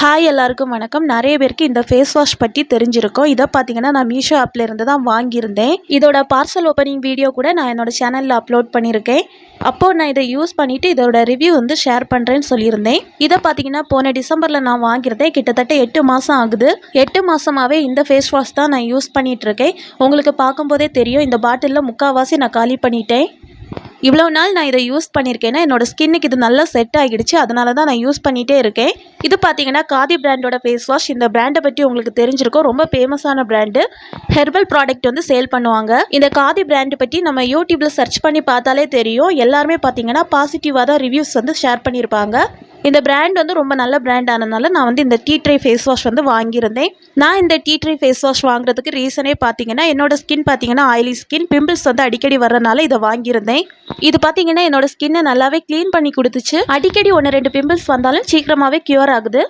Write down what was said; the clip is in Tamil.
ஹாய் எல்லாருக்கும் வணக்கம். நிறைய பேருக்கு இந்த ஃபேஸ் வாஷ் பற்றி தெரிஞ்சிருக்கும். இதை பார்த்தீங்கன்னா நான் மீஷோ ஆப்பில் இருந்து தான் வாங்கியிருந்தேன். இதோட பார்சல் ஓப்பனிங் வீடியோ கூட நான் என்னோட சேனலில் அப்லோட் பண்ணியிருக்கேன். அப்போது நான் இதை யூஸ் பண்ணிவிட்டு இதோட ரிவ்யூ ஷேர் பண்ணுறேன்னு சொல்லியிருந்தேன். இதை பார்த்தீங்கன்னா போன டிசம்பரில் நான் வாங்கியிருந்தேன். கிட்டத்தட்ட 8 மாதம் ஆகுது. 8 மாதமாகவே இந்த ஃபேஸ் வாஷ் தான் நான் யூஸ் பண்ணிகிட்ருக்கேன். உங்களுக்கு பார்க்கும்போதே தெரியும், இந்த பாட்டிலில் முக்கால்வாசி நான் காலி பண்ணிட்டேன். இவ்வளோ நாள் நான் இதை யூஸ் பண்ணியிருக்கேன்னா என்னோடய ஸ்கின்னுக்கு இது நல்லா செட் ஆகிடுச்சு. அதனால தான் நான் யூஸ் பண்ணிகிட்டே இருக்கேன். இது பார்த்தீங்கன்னா காதி பிராண்டோட ஃபேஸ் வாஷ். இந்த பிராண்டை பற்றி உங்களுக்கு தெரிஞ்சிருக்கும். ரொம்ப ஃபேமஸான பிராண்டு. ஹெர்பல் ப்ராடக்ட் சேல் பண்ணுவாங்க. இந்த காதி பிராண்டு பற்றி நம்ம யூடியூப்பில் சர்ச் பண்ணி பார்த்தாலே தெரியும். எல்லாருமே பார்த்தீங்கன்னா பாசிட்டிவாக தான் ரிவ்யூஸ் ஷேர் பண்ணியிருப்பாங்க. இந்த பிராண்ட் ரொம்ப நல்ல பிராண்ட் ஆனதுனால நான் இந்த டீ ட்ரை ஃபேஸ் வாஷ் வாங்கியிருந்தேன். நான் இந்த டீ ட்ரை ஃபேஸ் வாஷ் வாங்குறதுக்கு ரீசனே பார்த்தீங்கன்னா என்னோட ஸ்கின் பார்த்தீங்கன்னா ஆயிலி ஸ்கின், பிம்பிள்ஸ் அடிக்கடி வர்றதுனால இதை வாங்கியிருந்தேன். இது பார்த்தீங்கன்னா என்னோட ஸ்கின்னை நல்லாவே க்ளீன் பண்ணி கொடுத்துச்சு. அடிக்கடி 1-2 பிம்பிள்ஸ் வந்தாலும் சீக்கிரமாகவே க்யூர் ஆகுது.